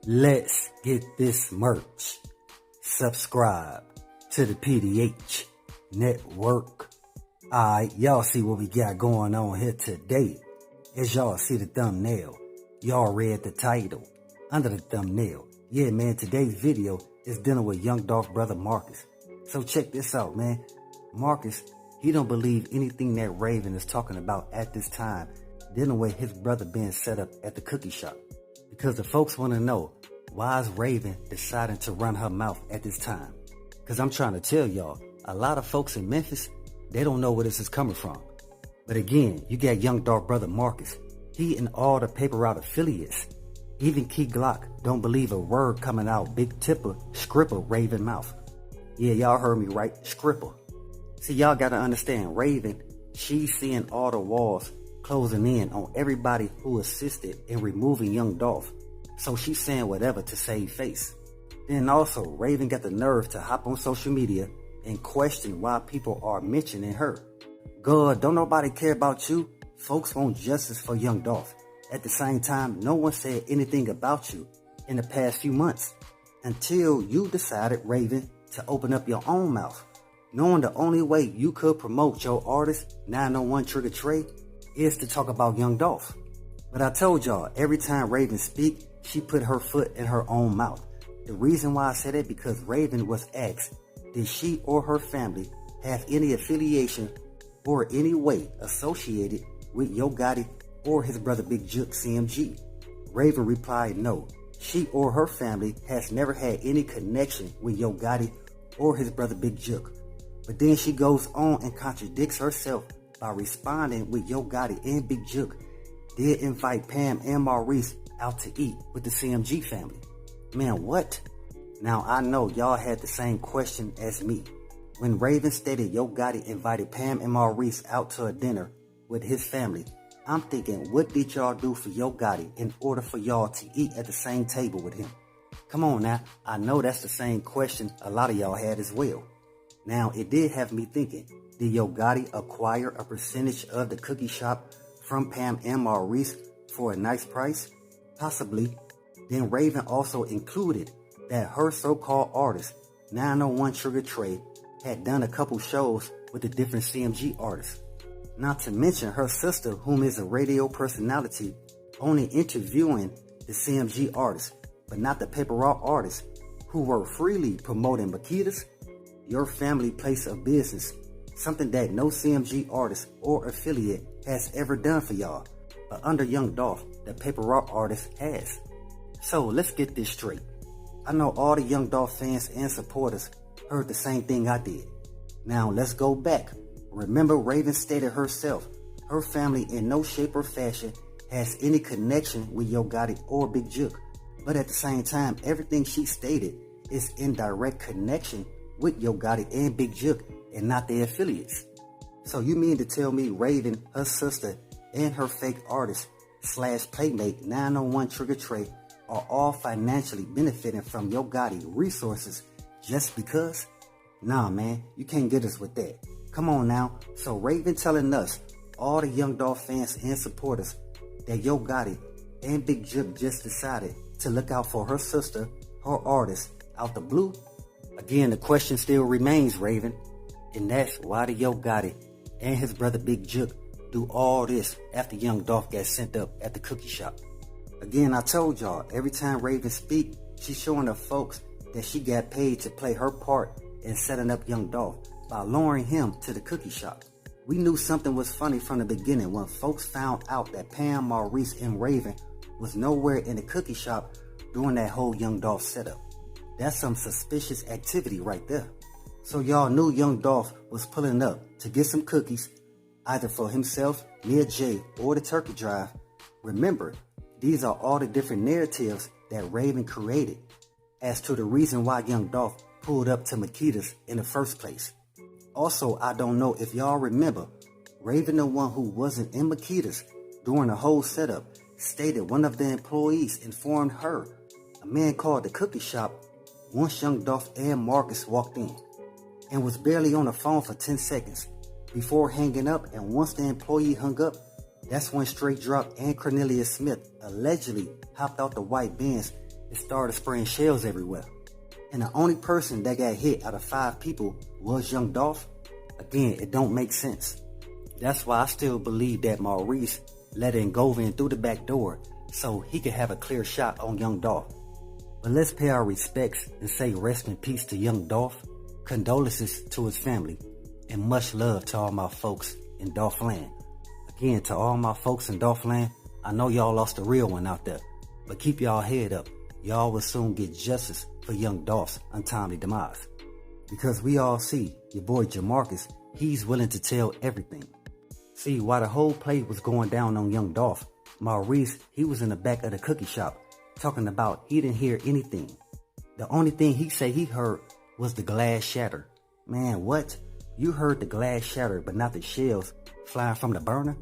Let's get this merch. Subscribe to the PDH Network. Alright, y'all see what we got going on here today. As y'all see the thumbnail, y'all read the title under the thumbnail. Yeah, man, today's video is dealing with young Dolph brother Marcus. So check this out, man. Marcus, he don't believe anything that Raven is talking about at this time, dealing with his brother being set up at the cookie shop. Because the folks want to know, why is Raven deciding to run her mouth at this time? Because I'm trying to tell y'all, a lot of folks in Memphis, they don't know where this is coming from. But again, you got young Dolph brother Marcus. He and all the paper route affiliates. Even Key Glock don't believe a word coming out Big Tipper, Scripper, Raven mouth. Yeah, y'all heard me right, Scripper. See, y'all gotta understand, Raven, she's seeing all the walls closing in on everybody who assisted in removing young Dolph. So she's saying whatever to save face. Then also, Raven got the nerve to hop on social media and question why people are mentioning her. God, don't nobody care about you. Folks want justice for young Dolph. At the same time, no one said anything about you in the past few months until you decided, Raven, to open up your own mouth, knowing the only way you could promote your artist, 901 Trigger Trey, is to talk about young Dolph. But I told y'all, every time Raven speak, she put her foot in her own mouth. The reason why I said it, because Raven was asked, did she or her family have any affiliation or any way associated with Yo Gotti or his brother Big Juke CMG? Raven replied no. She or her family has never had any connection with Yo Gotti or his brother Big Juke. But then she goes on and contradicts herself by responding with Yo Gotti and Big Juke did invite Pam and Maurice out to eat with the CMG family. Man, what? Now I know y'all had the same question as me. When Raven stated Yo Gotti invited Pam and Maurice out to a dinner with his family, I'm thinking, what did y'all do for Yo Gotti in order for y'all to eat at the same table with him? Come on now, I know that's the same question a lot of y'all had as well. Now, it did have me thinking, did Yo Gotti acquire a percentage of the cookie shop from Pam and Maurice for a nice price? Possibly. Then Raven also included that her so-called artist, 901 Trigger Trey, had done a couple shows with the different CMG artists. Not to mention her sister, whom is a radio personality, only interviewing the CMG artists, but not the paper route artists, who were freely promoting Makita's, your family place of business, something that no CMG artist or affiliate has ever done for y'all, but under young Dolph, the paper route artist has. So let's get this straight. I know all the young Dolph fans and supporters heard the same thing I did. Now let's go back. Remember, Raven stated herself, her family in no shape or fashion has any connection with Yo Gotti or Big Juke. But at the same time, everything she stated is in direct connection with Yo Gotti and Big Juke and not their affiliates. So you mean to tell me Raven, her sister, and her fake artist / playmate 901 Trigger Trey are all financially benefiting from Yo Gotti resources just because? Nah, man, you can't get us with that. Come on now. So Raven telling us, all the young Dolph fans and supporters, that Yo Gotti and Big Juke just decided to look out for her sister, her artist, out the blue? Again, the question still remains, Raven. And that's why the Yo Gotti and his brother Big Juke do all this after young Dolph got sent up at the cookie shop. Again, I told y'all, every time Raven speak, she's showing the folks that she got paid to play her part in setting up young Dolph by luring him to the cookie shop. We knew something was funny from the beginning when folks found out that Pam, Maurice, and Raven was nowhere in the cookie shop during that whole young Dolph setup. That's some suspicious activity right there. So y'all knew young Dolph was pulling up to get some cookies, either for himself, Mia J, or the turkey drive. Remember, these are all the different narratives that Raven created as to the reason why young Dolph pulled up to Makita's in the first place. Also, I don't know if y'all remember, Raven, the one who wasn't in Makita's during the whole setup, stated one of the employees informed her a man called the cookie shop once young Dolph and Marcus walked in and was barely on the phone for 10 seconds before hanging up, and once the employee hung up, that's when Straight Drop and Cornelius Smith allegedly hopped out the white Benz it started spraying shells everywhere. And the only person that got hit out of 5 people was young Dolph. Again, it don't make sense. That's why I still believe that Maurice let Govan through the back door so he could have a clear shot on young Dolph. But let's pay our respects and say rest in peace to young Dolph, condolences to his family, and much love to all my folks in Dolph land. Again, to all my folks in Dolph land, I know y'all lost a real one out there, but keep y'all head up. Y'all will soon get justice for young Dolph's untimely demise. Because we all see your boy Jamarcus, he's willing to tell everything. See, while the whole play was going down on young Dolph, Maurice, he was in the back of the cookie shop talking about he didn't hear anything. The only thing he said he heard was the glass shatter. Man, what? You heard the glass shatter but not the shells flying from the burner?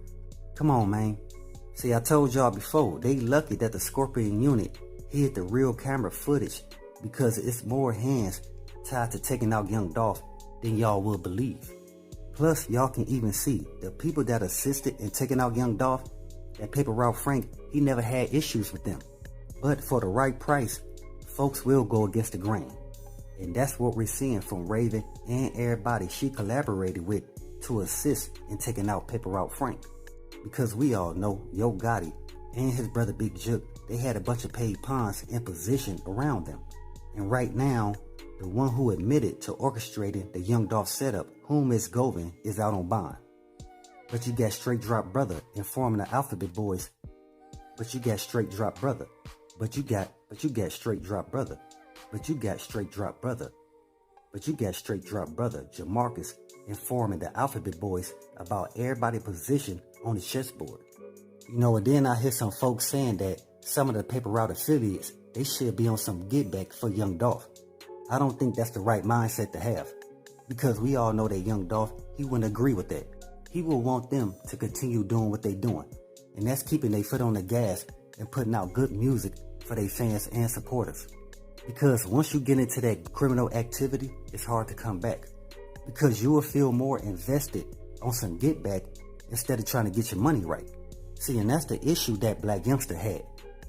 Come on, man. See, I told y'all before, they lucky that the Scorpion unit hid the real camera footage because it's more hands tied to taking out young Dolph than y'all will believe. Plus, y'all can even see the people that assisted in taking out young Dolph, that Paper Route Frank, he never had issues with them. But for the right price, folks will go against the grain. And that's what we're seeing from Raven and everybody she collaborated with to assist in taking out Paper Route Frank. Because we all know Yo Gotti and his brother Big Jook, they had a bunch of paid pawns in position around them. And right now, the one who admitted to orchestrating the young Dolph setup, whom is Govan, is out on bond. But you got Straight Drop Brother informing the Alphabet Boys. But you got Straight Drop Brother. But you got Straight Drop Brother. But you got Straight Drop Brother. But you got Straight Drop Brother Jamarcus informing the Alphabet Boys about everybody's position on the chessboard. You know, and then I hear some folks saying that some of the Paper Route affiliates, they should be on some get back for young Dolph. I don't think that's the right mindset to have. Because we all know that young Dolph, he wouldn't agree with that. He will want them to continue doing what they doing. And that's keeping their foot on the gas and putting out good music for their fans and supporters. Because once you get into that criminal activity, it's hard to come back. Because you will feel more invested on some get back instead of trying to get your money right. See, and that's the issue that Black Youngster had.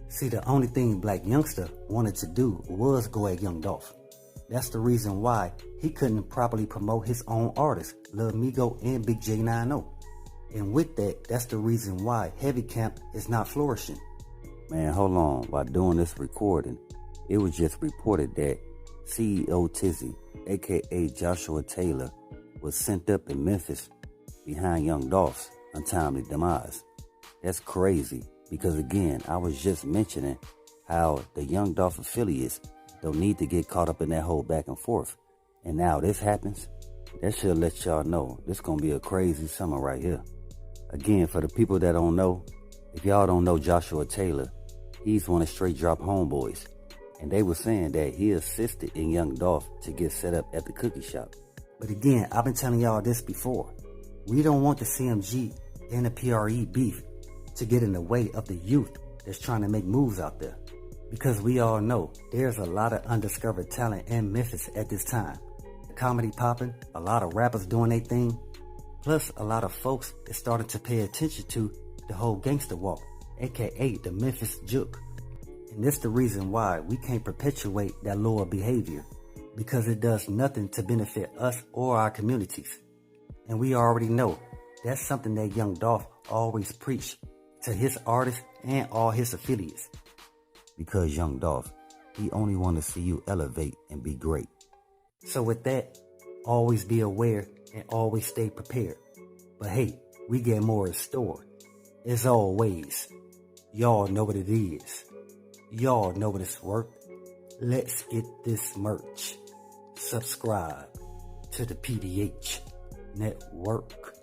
See, the only thing Black Youngster wanted to do was go at young Dolph. That's the reason why he couldn't properly promote his own artists, Lil Migo and Big J90. And with that, that's the reason why Heavy Camp is not flourishing. Man, hold on. While doing this recording, it was just reported that CEO Tezzy, aka Joshua Taylor, was sent up in Memphis behind young Dolph's untimely demise. That's crazy because, again, I was just mentioning how the young Dolph affiliates don't need to get caught up in that whole back and forth. And now this happens, that should let y'all know this gonna be a crazy summer right here. Again, for the people that don't know, if y'all don't know Joshua Taylor, he's one of Straight Drop homeboys. And they were saying that he assisted in young Dolph to get set up at the cookie shop. But again, I've been telling y'all this before. We don't want the CMG and the PRE beef to get in the way of the youth that's trying to make moves out there. Because we all know there's a lot of undiscovered talent in Memphis at this time. The comedy popping, a lot of rappers doing their thing, plus a lot of folks is starting to pay attention to the whole gangster walk, aka the Memphis Juke. And this the reason why we can't perpetuate that lower behavior, because it does nothing to benefit us or our communities. And we already know that's something that young Dolph always preached to his artists and all his affiliates. Because young Dolph, he only want to see you elevate and be great. So with that, always be aware and always stay prepared. But hey, we get more in store. As always, y'all know what it is. Y'all know what it's worth. Let's get this merch. Subscribe to the PDH Network.